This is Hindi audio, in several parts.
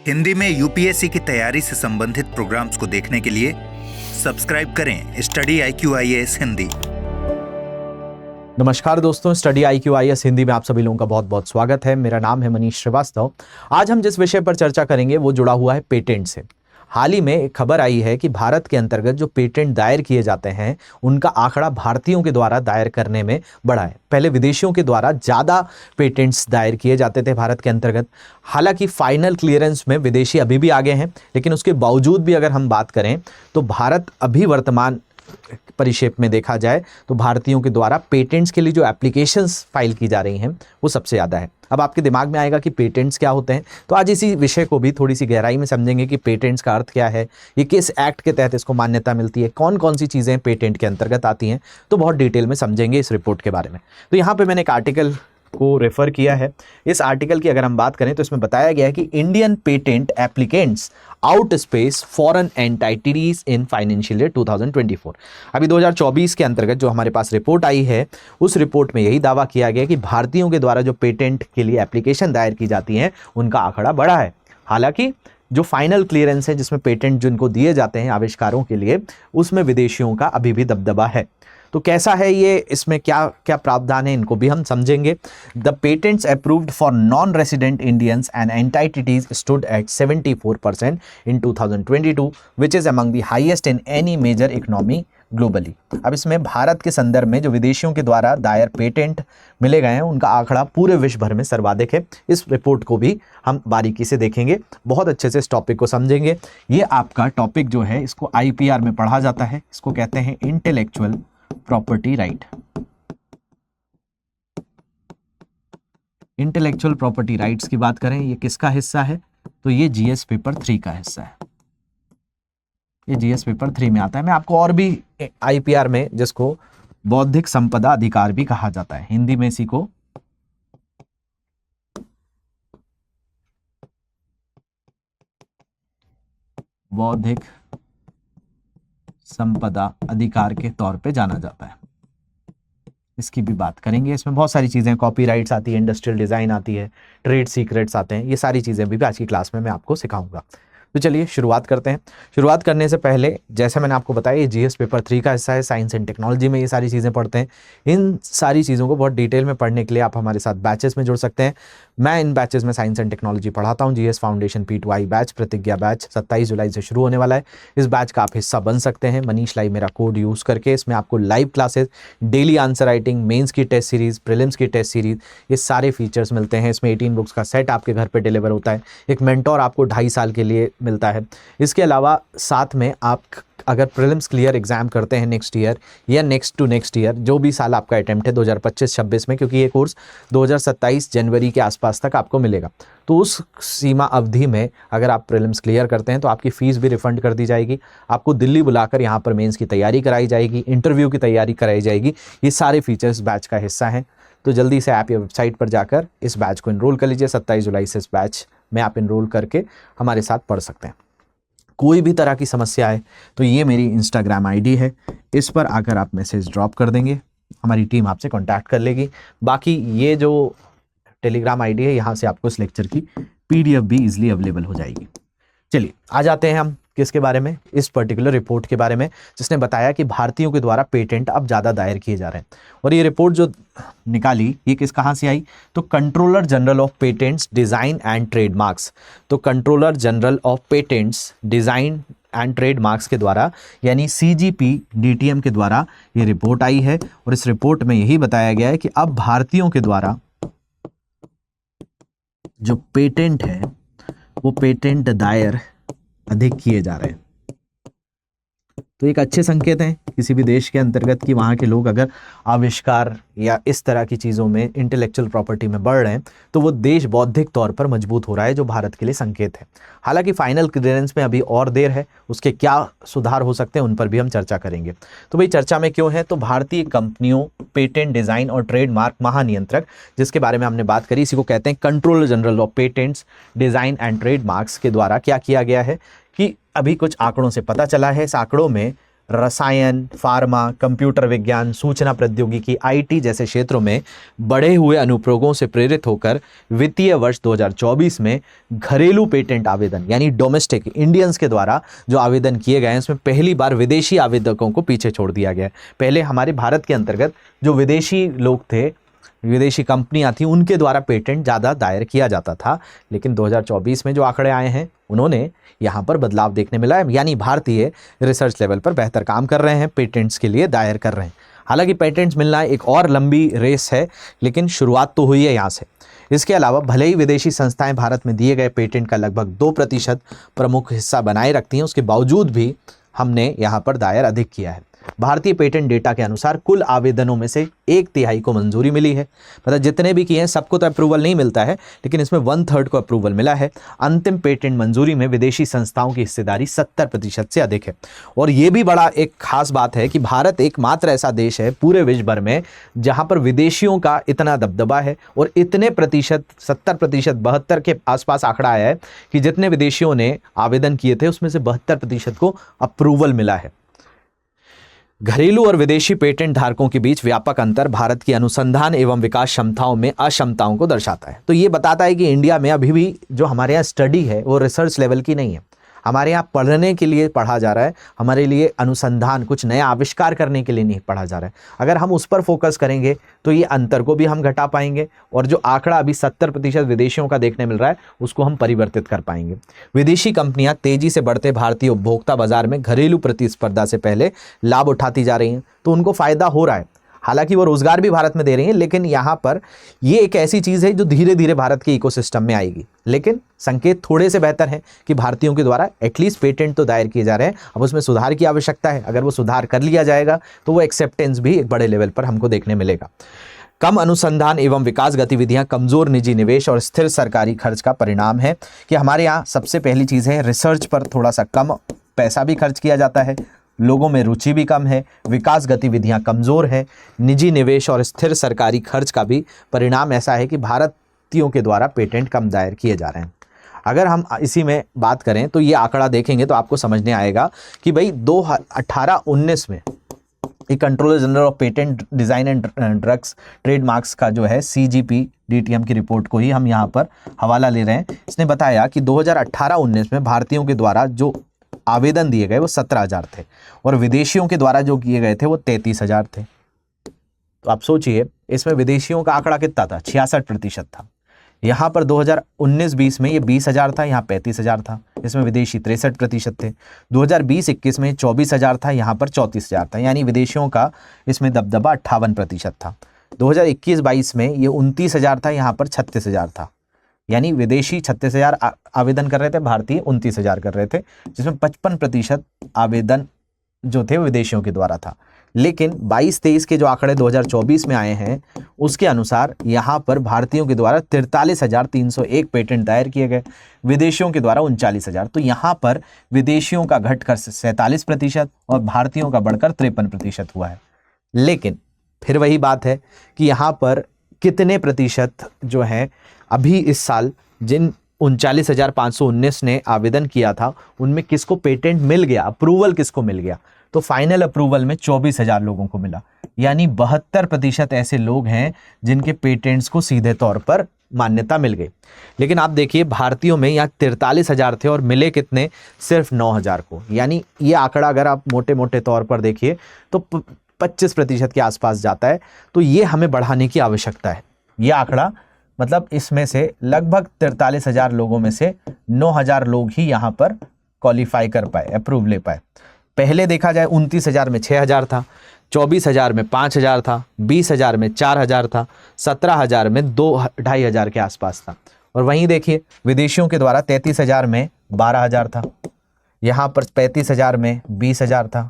हिंदी में यूपीएससी की तैयारी से संबंधित प्रोग्राम्स को देखने के लिए सब्सक्राइब करें स्टडी IQIAS हिंदी। नमस्कार दोस्तों, स्टडी IQIAS हिंदी में आप सभी लोगों का बहुत बहुत स्वागत है। मेरा नाम है मनीष श्रीवास्तव। आज हम जिस विषय पर चर्चा करेंगे वो जुड़ा हुआ है पेटेंट से। हाल ही में एक खबर आई है कि भारत के अंतर्गत जो पेटेंट दायर किए जाते हैं उनका आंकड़ा भारतीयों के द्वारा दायर करने में बढ़ा है। पहले विदेशियों के द्वारा ज़्यादा पेटेंट्स दायर किए जाते थे भारत के अंतर्गत। हालांकि फाइनल क्लियरेंस में विदेशी अभी भी आगे हैं, लेकिन उसके बावजूद भी अगर हम बात करें तो भारत अभी वर्तमान परिक्षेप में देखा जाए तो भारतीयों के द्वारा पेटेंट्स के लिए जो एप्लीकेशंस फाइल की जा रही हैं वो सबसे ज़्यादा है। अब आपके दिमाग में आएगा कि पेटेंट्स क्या होते हैं, तो आज इसी विषय को भी थोड़ी सी गहराई में समझेंगे कि पेटेंट्स का अर्थ क्या है, ये किस एक्ट के तहत इसको मान्यता मिलती है, कौन कौन सी चीज़ें पेटेंट के अंतर्गत आती हैं, तो बहुत डिटेल में समझेंगे इस रिपोर्ट के बारे में। तो यहाँ पर मैंने एक आर्टिकल को रेफर किया है। इस आर्टिकल की अगर हम बात करें तो इसमें बताया गया है कि Indian patent applicants out space foreign entities in financial year 2024। अभी 2024 के अंतर्गत जो हमारे पास रिपोर्ट आई है उस रिपोर्ट में यही दावा किया गया कि भारतीयों के द्वारा जो पेटेंट के लिए एप्लीकेशन दायर की जाती हैं उनका आंकड़ा बढ़ा है। हालांकि जो फाइनल क्लियरेंस है जिसमें पेटेंट जिनको दिए जाते हैं आविष्कारों के लिए, उसमें विदेशियों का अभी भी दबदबा है। तो कैसा है ये, इसमें क्या क्या प्रावधान है, इनको भी हम समझेंगे। The patents approved for non resident Indians and entities stood at 74% in 2022 which is among the highest in any major economy globally. अब इसमें भारत के संदर्भ में जो विदेशियों के द्वारा दायर पेटेंट मिले गए हैं उनका आंकड़ा पूरे विश्व भर में सर्वाधिक है। इस रिपोर्ट को भी हम बारीकी से देखेंगे, बहुत अच्छे से इस टॉपिक को समझेंगे। ये आपका टॉपिक जो है इसको IPR में पढ़ा जाता है, इसको कहते हैं intellectual property right. Intellectual property rights की बात करें, ये किसका हिस्सा है, तो ये GS पेपर 3 का हिस्सा है। ये GS पेपर 3 में आता है। मैं आपको और भी IPR में, जिसको बौद्धिक संपदा अधिकार भी कहा जाता है, हिंदी में इसी को बौद्धिक संपदा अधिकार के तौर पे जाना जाता है, इसकी भी बात करेंगे। इसमें बहुत सारी चीज़ें, कॉपीराइट्स आती है, इंडस्ट्रियल डिज़ाइन आती है, ट्रेड सीक्रेट्स आते हैं, ये सारी चीज़ें भी आज की क्लास में मैं आपको सिखाऊंगा। तो चलिए शुरुआत करते हैं। शुरुआत करने से पहले जैसे मैंने आपको बताया ये GS पेपर 3 का हिस्सा है, साइंस एंड टेक्नोलॉजी में ये सारी चीज़ें पढ़ते हैं। इन सारी चीज़ों को बहुत डिटेल में पढ़ने के लिए आप हमारे साथ बैचेस में जुड़ सकते हैं। मैं इन बैचेस में साइंस एंड टेक्नोलॉजी पढ़ाता हूँ। GS फाउंडेशन P2I बैच, प्रतिज्ञा बैच 27 जुलाई से शुरू होने वाला है। इस बैच का आप हिस्सा बन सकते हैं मनीष लाइव मेरा कोड यूज़ करके। इसमें आपको live classes, daily answer writing, mains की टेस्ट सीरीज़, प्रीलिम्स की टेस्ट सीरीज़, ये सारे फीचर्स मिलते हैं। इसमें 18 बुक्स का सेट आपके घर पर डिलीवर होता है। एक मेंटोर आपको 2.5 साल के लिए मिलता है। इसके अलावा साथ में आप अगर प्रीलिम्स क्लियर एग्जाम करते हैं नेक्स्ट ईयर या नेक्स्ट टू नेक्स्ट ईयर, जो भी साल आपका अटेम्प्ट है 2025-26 में, क्योंकि ये कोर्स 2027 जनवरी के आसपास तक आपको मिलेगा, तो उस सीमा अवधि में अगर आप प्रीलिम्स क्लियर करते हैं तो आपकी फ़ीस भी रिफंड कर दी जाएगी। आपको दिल्ली बुलाकर यहाँ पर मेंस की तैयारी कराई जाएगी, इंटरव्यू की तैयारी कराई जाएगी। ये सारे फीचर्स बैच का हिस्सा हैं। तो जल्दी से आप ये वेबसाइट पर जाकर इस बैच को इनरोल कर लीजिए। 27 जुलाई से इस बैच में आप इनरोल करके हमारे साथ पढ़ सकते हैं। कोई भी तरह की समस्या है तो ये मेरी इंस्टाग्राम ID है, इस पर आकर आप मैसेज ड्रॉप कर देंगे, हमारी टीम आपसे कांटेक्ट कर लेगी। बाकी ये जो टेलीग्राम ID है, यहाँ से आपको इस लेक्चर की PDF भी इजीली अवेलेबल हो जाएगी। चलिए आ जाते हैं हम किसके बारे में, इस पर्टिकुलर रिपोर्ट के बारे में जिसने बताया कि भारतीयों के द्वारा पेटेंट अब ज़्यादा दायर किए जा रहे हैं। और ये रिपोर्ट जो निकाली ये कहाँ से आई, तो controller general of patents design and trademarks. तो controller general of patents design and trademarks के द्वारा, यानी CGP DTM के द्वारा ये रिपोर्ट आई है। और इस रिपोर्ट में यही बताया गया है कि अब भारतीयों के द्वारा जो पेटेंट है वो पेटेंट दायर अधिक किए जा रहे हैं। तो एक अच्छे संकेत हैं किसी भी देश के अंतर्गत कि वहाँ के लोग अगर आविष्कार या इस तरह की चीज़ों में, इंटेलेक्चुअल प्रॉपर्टी में बढ़ रहे हैं तो वो देश बौद्धिक तौर पर मजबूत हो रहा है, जो भारत के लिए संकेत है। हालांकि फाइनल क्लियरेंस में अभी और देर है, उसके क्या सुधार हो सकते हैं उन पर भी हम चर्चा करेंगे। तो भाई चर्चा में क्यों है, तो भारतीय कंपनियों पेटेंट डिज़ाइन और ट्रेडमार्क महानियंत्रक, जिसके बारे में हमने बात करी, इसी को कहते हैं controller general of patents design and trademarks के द्वारा क्या किया गया है कि अभी कुछ आंकड़ों से पता चला है। इस आंकड़ों में रसायन, फार्मा, कंप्यूटर विज्ञान, सूचना प्रौद्योगिकी, आईटी जैसे क्षेत्रों में बढ़े हुए अनुप्रयोगों से प्रेरित होकर वित्तीय वर्ष 2024 में घरेलू पेटेंट आवेदन यानी डोमेस्टिक इंडियंस के द्वारा जो आवेदन किए गए हैं उसमें पहली बार विदेशी आवेदकों को पीछे छोड़ दिया गया है। पहले हमारे भारत के अंतर्गत जो विदेशी लोग थे, विदेशी कंपनियां थी, उनके द्वारा पेटेंट ज़्यादा दायर किया जाता था, लेकिन 2024 में जो आंकड़े आए हैं उन्होंने यहाँ पर बदलाव देखने मिला है, यानी भारतीय रिसर्च लेवल पर बेहतर काम कर रहे हैं, पेटेंट्स के लिए दायर कर रहे हैं। हालांकि पेटेंट्स मिलना एक और लंबी रेस है, लेकिन शुरुआत तो हुई है यहाँ से। इसके अलावा भले ही विदेशी संस्थाएं भारत में दिए गए पेटेंट का लगभग 2% प्रमुख हिस्सा बनाए रखती हैं, उसके बावजूद भी हमने यहाँ पर दायर अधिक किया है। भारतीय पेटेंट डेटा के अनुसार कुल आवेदनों में से 1/3 को मंजूरी मिली है। मतलब जितने भी किए हैं सबको तो अप्रूवल नहीं मिलता है, लेकिन इसमें 1/3 को अप्रूवल मिला है। अंतिम पेटेंट मंजूरी में विदेशी संस्थाओं की हिस्सेदारी 70% से अधिक है। और ये भी बड़ा एक खास बात है कि भारत एकमात्र ऐसा देश है पूरे विश्व भर में जहां पर विदेशियों का इतना दबदबा है और इतने प्रतिशत 70%, 72 के आसपास आंकड़ा आया है कि जितने विदेशियों ने आवेदन किए थे उसमें से 72% को अप्रूवल मिला है। घरेलू और विदेशी पेटेंट धारकों के बीच व्यापक अंतर भारत की अनुसंधान एवं विकास क्षमताओं में अक्षमताओं को दर्शाता है। तो ये बताता है कि इंडिया में अभी भी जो हमारे यहाँ स्टडी है वो रिसर्च लेवल की नहीं है। हमारे यहाँ पढ़ने के लिए पढ़ा जा रहा है, हमारे लिए अनुसंधान, कुछ नया आविष्कार करने के लिए नहीं पढ़ा जा रहा है। अगर हम उस पर फोकस करेंगे तो ये अंतर को भी हम घटा पाएंगे और जो आंकड़ा अभी 70% विदेशियों का देखने मिल रहा है उसको हम परिवर्तित कर पाएंगे। विदेशी कंपनियां तेजी से बढ़ते भारतीय उपभोक्ता बाजार में घरेलू प्रतिस्पर्धा से पहले लाभ उठाती जा रही हैं, तो उनको फायदा हो रहा है। हालांकि वो रोजगार भी भारत में दे रही हैं, लेकिन यहाँ पर ये एक ऐसी चीज़ है जो धीरे धीरे भारत के इकोसिस्टम में आएगी। लेकिन संकेत थोड़े से बेहतर हैं कि भारतीयों के द्वारा एटलीस्ट पेटेंट तो दायर किए जा रहे हैं। अब उसमें सुधार की आवश्यकता है। अगर वो सुधार कर लिया जाएगा तो वो एक्सेप्टेंस भी एक बड़े लेवल पर हमको देखने मिलेगा। कम अनुसंधान एवं विकास गतिविधियां, कमजोर निजी निवेश और स्थिर सरकारी खर्च का परिणाम है कि हमारे यहाँ सबसे पहली चीज़ है रिसर्च पर थोड़ा सा कम पैसा भी खर्च किया जाता है, लोगों में रुचि भी कम है, विकास गतिविधियां कमज़ोर है, निजी निवेश और स्थिर सरकारी खर्च का भी परिणाम ऐसा है कि भारतीयों के द्वारा पेटेंट कम दायर किए जा रहे हैं। अगर हम इसी में बात करें तो ये आंकड़ा देखेंगे तो आपको समझने आएगा कि भाई 2018-19 में ये controller general of patent design and drugs trademarks का जो है CGP DTM की रिपोर्ट को ही हम यहाँ पर हवाला ले रहे हैं। इसने बताया कि 2018-19 में भारतीयों के द्वारा जो आवेदन दिए गए वो 17,000 थे और विदेशियों के द्वारा जो किए गए थे वो 33,000 थे। तो आप सोचिए इसमें विदेशियों का आंकड़ा कितना था, 66% था। यहाँ पर 2019-20 में ये 20,000 था, यहाँ 35,000 था, इसमें विदेशी 63% थे। 2020-21 में 24,000 था, यहाँ पर 34,000 था, यानी विदेशियों का इसमें दबदबा 58% था। 2021-22 में ये 29,000 था, यहाँ पर 36,000 था, यानी विदेशी 36,000 आवेदन कर रहे थे, भारतीय 29,000 कर रहे थे, जिसमें 55% आवेदन जो थे विदेशियों के द्वारा था। लेकिन 22-23 के जो आंकड़े 2024 में आए हैं उसके अनुसार यहाँ पर भारतीयों के द्वारा 43,301 पेटेंट दायर किए गए, विदेशियों के द्वारा 39,000। तो यहाँ पर विदेशियों का घटकर 47% और भारतीयों का बढ़कर 53% हुआ है। लेकिन फिर वही बात है कि यहाँ पर कितने प्रतिशत जो है अभी इस साल जिन 39,519 ने आवेदन किया था उनमें किसको पेटेंट मिल गया, अप्रूवल किसको मिल गया? तो फाइनल अप्रूवल में 24,000 लोगों को मिला, यानी 72% ऐसे लोग हैं जिनके पेटेंट्स को सीधे तौर पर मान्यता मिल गई। लेकिन आप देखिए भारतीयों में यहाँ 43,000 थे और मिले कितने, सिर्फ 9,000 को। यानी ये आंकड़ा अगर आप मोटे मोटे तौर पर देखिए तो 25% के आसपास जाता है। तो ये हमें बढ़ाने की आवश्यकता है। ये आंकड़ा मतलब इसमें से लगभग 43,000 लोगों में से 9,000 लोग ही यहाँ पर क्वालिफाई कर पाए, अप्रूव ले पाए। पहले देखा जाए 29,000 में 6,000 था, 24,000 में 5,000 था, 20,000 में 4,000 था, 17,000 में 2,500 के आसपास था। और वहीं देखिए विदेशियों के द्वारा 33,000 में 12,000 था, यहाँ पर 35,000 में 20,000 था,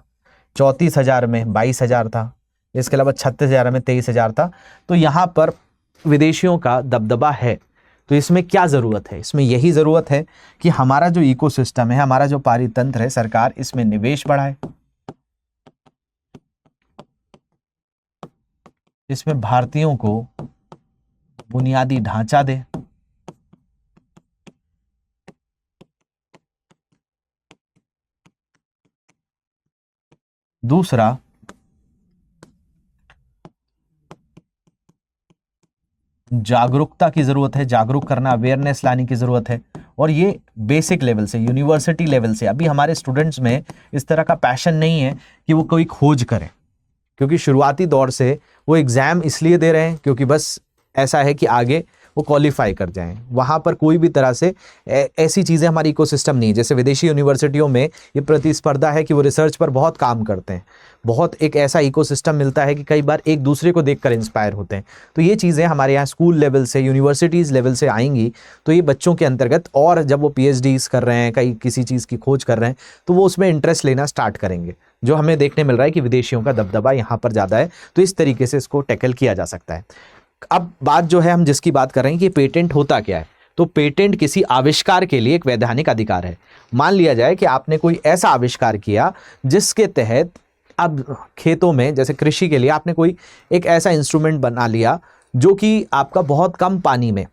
34,000 में 22,000 था, इसके अलावा 36,000 में 23,000 था। तो यहाँ पर विदेशियों का दबदबा है। तो इसमें क्या ज़रूरत है? इसमें यही ज़रूरत है कि हमारा जो इकोसिस्टम है, हमारा जो पारितंत्र है, सरकार इसमें निवेश बढ़ाए, इसमें भारतीयों को बुनियादी ढांचा दे, दूसरा, जागरूकता की जरूरत है, जागरूक करना, अवेयरनेस लाने की जरूरत है। और ये बेसिक लेवल से, यूनिवर्सिटी लेवल से, अभी हमारे स्टूडेंट्स में इस तरह का पैशन नहीं है कि वो कोई खोज करें, क्योंकि शुरुआती दौर से वो एग्जाम इसलिए दे रहे हैं क्योंकि बस ऐसा है कि आगे वो क्वालिफाई कर जाएं। वहाँ पर कोई भी तरह से ऐसी चीज़ें हमारी इकोसिस्टम नहीं है। जैसे विदेशी यूनिवर्सिटियों में ये प्रतिस्पर्धा है कि वो रिसर्च पर बहुत काम करते हैं, बहुत एक ऐसा इकोसिस्टम मिलता है कि कई बार एक दूसरे को देखकर इंस्पायर होते हैं। तो ये चीज़ें हमारे यहाँ स्कूल लेवल से, यूनिवर्सिटीज़ लेवल से आएंगी तो ये बच्चों के अंतर्गत, और जब वो पीएचडीज कर रहे हैं, कहीं किसी चीज़ की खोज कर रहे हैं, तो वो उसमें इंटरेस्ट लेना स्टार्ट करेंगे, जो हमें देखने मिल रहा है कि विदेशियों का दबदबा यहाँ पर ज़्यादा है। तो इस तरीके से इसको टैकल किया जा सकता है। अब बात जो है, हम जिसकी बात कर रहे हैं कि पेटेंट होता क्या है, तो पेटेंट किसी आविष्कार के लिए एक वैधानिक अधिकार है। मान लिया जाए कि आपने कोई ऐसा आविष्कार किया जिसके तहत अब खेतों में, जैसे कृषि के लिए आपने कोई एक ऐसा इंस्ट्रूमेंट बना लिया जो कि आपका बहुत कम पानी में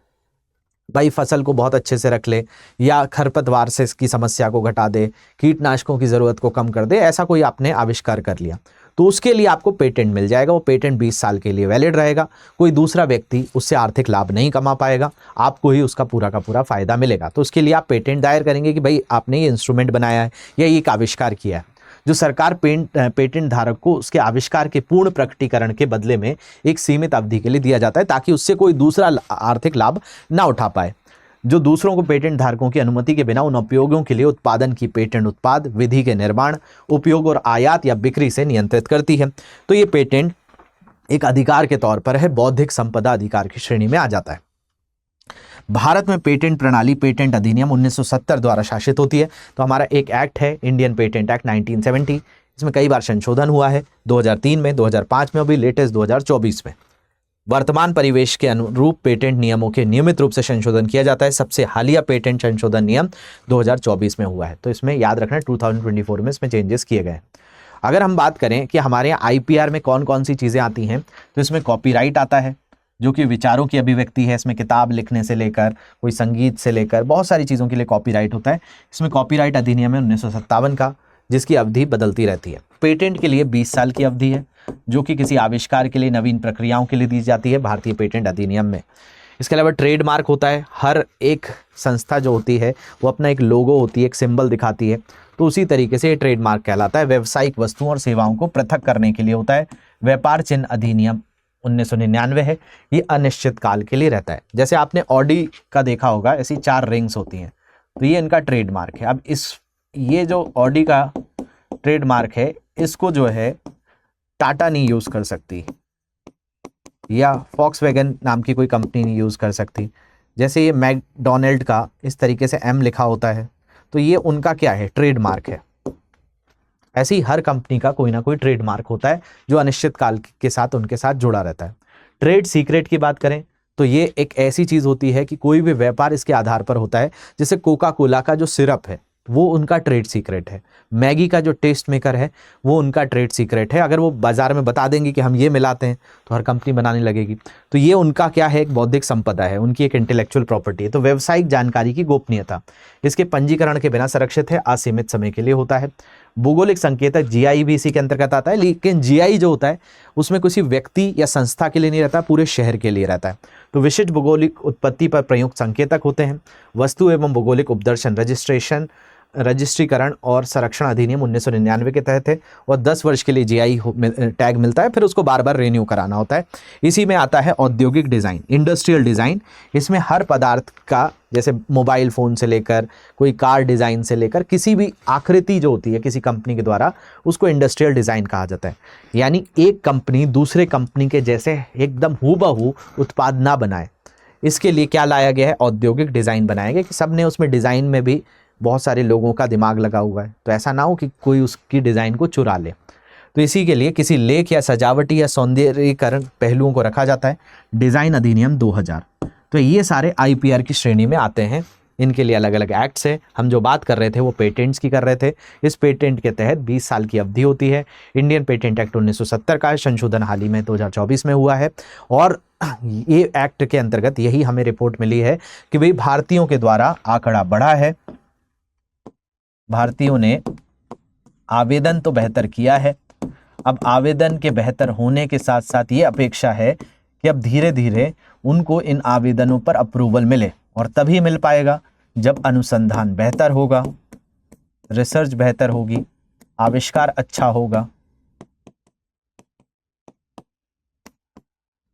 भाई फसल को बहुत अच्छे से रख ले, या खरपतवार से इसकी समस्या को घटा दे, कीटनाशकों की ज़रूरत को कम कर दे, ऐसा कोई आपने आविष्कार कर लिया, तो उसके लिए आपको पेटेंट मिल जाएगा। वो पेटेंट 20 साल के लिए वैलिड रहेगा। कोई दूसरा व्यक्ति उससे आर्थिक लाभ नहीं कमा पाएगा, आपको ही उसका पूरा का पूरा फायदा मिलेगा। तो उसके लिए आप पेटेंट दायर करेंगे कि भाई आपने ये इंस्ट्रूमेंट बनाया है या ये एक आविष्कार किया है। जो सरकार पेटेंट धारक को उसके आविष्कार के पूर्ण प्रकटीकरण के बदले में एक सीमित अवधि के लिए दिया जाता है, ताकि उससे कोई दूसरा आर्थिक लाभ ना उठा पाए। जो दूसरों को पेटेंट धारकों की अनुमति के बिना उन उपयोगों के लिए उत्पादन की पेटेंट उत्पाद विधि के निर्माण, उपयोग और आयात या बिक्री से नियंत्रित करती है। तो ये पेटेंट एक अधिकार के तौर पर है, बौद्धिक संपदा अधिकार की श्रेणी में आ जाता है। भारत में पेटेंट प्रणाली पेटेंट अधिनियम 1970 द्वारा शासित होती है। तो हमारा एक एक्ट है, इंडियन पेटेंट एक्ट 1970। इसमें कई बार संशोधन हुआ है, 2003 में, 2005 में, अभी लेटेस्ट 2024 में। वर्तमान परिवेश के अनुरूप पेटेंट नियमों के नियमित रूप से संशोधन किया जाता है। सबसे हालिया पेटेंट संशोधन नियम 2024 में हुआ है। तो इसमें याद रखना 2024 में इसमें चेंजेस किए गए हैं। अगर हम बात करें कि हमारे यहाँ आईपीआर में कौन कौन सी चीज़ें आती हैं, तो इसमें कॉपीराइट आता है, जो कि विचारों की अभिव्यक्ति है। इसमें किताब लिखने से लेकर कोई संगीत से लेकर बहुत सारी चीज़ों के लिए कॉपीराइट होता है। इसमें कॉपीराइट अधिनियम है 1957 का, जिसकी अवधि बदलती रहती है। पेटेंट के लिए 20 साल की अवधि है, जो कि किसी आविष्कार के लिए, नवीन प्रक्रियाओं के लिए दी जाती है भारतीय पेटेंट अधिनियम में। इसके अलावा ट्रेडमार्क होता है। हर एक संस्था जो होती है वो अपना एक लोगो होती है, एक सिंबल दिखाती है, तो उसी तरीके से ये ट्रेडमार्क कहलाता है। व्यावसायिक वस्तुओं और सेवाओं को पृथक करने के लिए होता है। व्यापार चिन्ह अधिनियम 1999 है, ये अनिश्चित काल के लिए रहता है। जैसे आपने ऑडी का देखा होगा, ऐसी 4 रिंग्स होती हैं, तो ये इनका ट्रेडमार्क है। अब ये जो ऑडी का ट्रेडमार्क है, इसको जो है टाटा नहीं यूज़ कर सकती, या फॉक्सवैगन नाम की कोई कंपनी नहीं यूज़ कर सकती। जैसे ये मैकडोनल्ड का इस तरीके से एम लिखा होता है, तो ये उनका क्या है, ट्रेडमार्क है। ऐसे ही हर कंपनी का कोई ना कोई ट्रेडमार्क होता है, जो अनिश्चित काल के साथ उनके साथ जुड़ा रहता है। ट्रेड सीक्रेट की बात करें तो ये एक ऐसी चीज़ होती है कि कोई भी व्यापार इसके आधार पर होता है। जैसे कोका कोला का जो सिरप है, वो उनका ट्रेड सीक्रेट है। मैगी का जो टेस्ट मेकर है, वो उनका ट्रेड सीक्रेट है। अगर वो बाजार में बता देंगे कि हम ये मिलाते हैं, तो हर कंपनी बनाने लगेगी। तो ये उनका क्या है, एक बौद्धिक संपदा है, उनकी एक इंटेलेक्चुअल प्रॉपर्टी है। तो व्यावसायिक जानकारी की गोपनीयता इसके पंजीकरण के बिना संरक्षित है, असीमित समय के लिए होता है। भौगोलिक संकेतक जीआई भी इसी के अंतर्गत आता है, लेकिन जीआई जो होता है उसमें किसी व्यक्ति या संस्था के लिए नहीं रहता, पूरे शहर के लिए रहता है। तो विशिष्ट भौगोलिक उत्पत्ति पर प्रयुक्त संकेतक होते हैं। वस्तु एवं भौगोलिक उपदर्शन रजिस्ट्रीकरण और संरक्षण अधिनियम 1999 के तहत है, और 10 वर्ष के लिए जीआई टैग मिलता है, फिर उसको बार बार रिन्यू कराना होता है। इसी में आता है औद्योगिक डिज़ाइन, इंडस्ट्रियल डिज़ाइन। इसमें हर पदार्थ का, जैसे मोबाइल फ़ोन से लेकर कोई कार डिज़ाइन से लेकर किसी भी आकृति जो होती है किसी कंपनी के द्वारा, उसको इंडस्ट्रियल डिज़ाइन कहा जाता है। यानी एक कंपनी दूसरे कंपनी के जैसे एकदम हूबहू उत्पाद ना बनाए, इसके लिए क्या लाया गया है, औद्योगिक डिज़ाइन बनाया गया कि सब ने उसमें डिज़ाइन में भी बहुत सारे लोगों का दिमाग लगा हुआ है, तो ऐसा ना हो कि कोई उसकी डिज़ाइन को चुरा ले। तो इसी के लिए किसी लेख या सजावटी या सौंदर्यीकरण पहलुओं को रखा जाता है। डिज़ाइन अधिनियम 2000। तो ये सारे आईपीआर की श्रेणी में आते हैं। इनके लिए अलग अलग एक्ट्स है। हम जो बात कर रहे थे वो पेटेंट्स की कर रहे थे। इस पेटेंट के तहत 20 साल की अवधि होती है। इंडियन पेटेंट एक्ट 1970 का संशोधन हाल ही में 2024 में हुआ है, और ये एक्ट के अंतर्गत यही हमें रिपोर्ट मिली है कि भाई भारतीयों के द्वारा आंकड़ा बढ़ा है, भारतीयों ने आवेदन तो बेहतर किया है, अब आवेदन के बेहतर होने के साथ साथ ये अपेक्षा है कि अब धीरे धीरे उनको इन आवेदनों पर अप्रूवल मिले, और तभी मिल पाएगा जब अनुसंधान बेहतर होगा, रिसर्च बेहतर होगी, आविष्कार अच्छा होगा,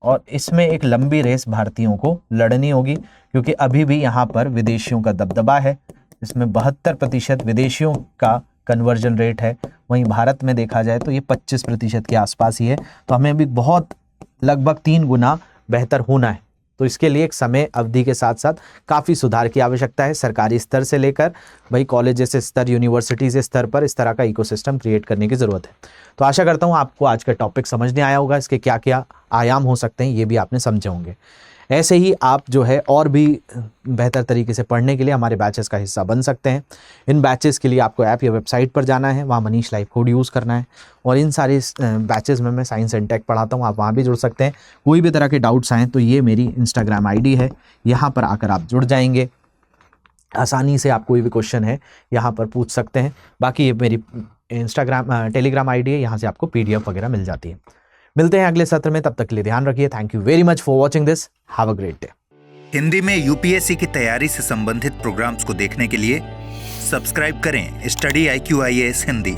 और इसमें एक लंबी रेस भारतीयों को लड़नी होगी, क्योंकि अभी भी यहाँ पर विदेशियों का दबदबा है। इसमें 72% विदेशियों का कन्वर्जन रेट है, वहीं भारत में देखा जाए तो ये 25% के आसपास ही है। तो हमें भी बहुत लगभग 3 गुना बेहतर होना है। तो इसके लिए एक समय अवधि के साथ साथ काफ़ी सुधार की आवश्यकता है, सरकारी स्तर से लेकर भाई कॉलेजेस स्तर, यूनिवर्सिटीज़ स्तर पर इस तरह का इकोसिस्टम क्रिएट करने की ज़रूरत है। तो आशा करता हूँ आपको आज का टॉपिक समझने आया होगा, इसके क्या क्या आयाम हो सकते हैं ये भी आपने समझे होंगे। ऐसे ही आप जो है और भी बेहतर तरीके से पढ़ने के लिए हमारे बैचेस का हिस्सा बन सकते हैं। इन बैचेस के लिए आपको ऐप या वेबसाइट पर जाना है, वहाँ मनीष लाइफ कोड यूज़ करना है, और इन सारे बैचेस में मैं साइंस एंड टेक पढ़ाता हूँ, आप वहाँ भी जुड़ सकते हैं। कोई भी तरह के डाउट्स आएँ तो ये मेरी इंस्टाग्राम ID है, यहाँ पर आकर आप जुड़ जाएंगे, आसानी से आप कोई भी क्वेश्चन है यहाँ पर पूछ सकते हैं। बाकी ये मेरी टेलीग्राम ID है, यहाँ से आपको PDF वगैरह मिल जाती है। मिलते हैं अगले सत्र में, तब तक के लिए ध्यान रखिए। Thank you very much for watching this, have a great day. Hindi में UPSC की तैयारी से संबंधित प्रोग्राम्स को देखने के लिए सब्सक्राइब करें स्टडी IQ IAS हिंदी।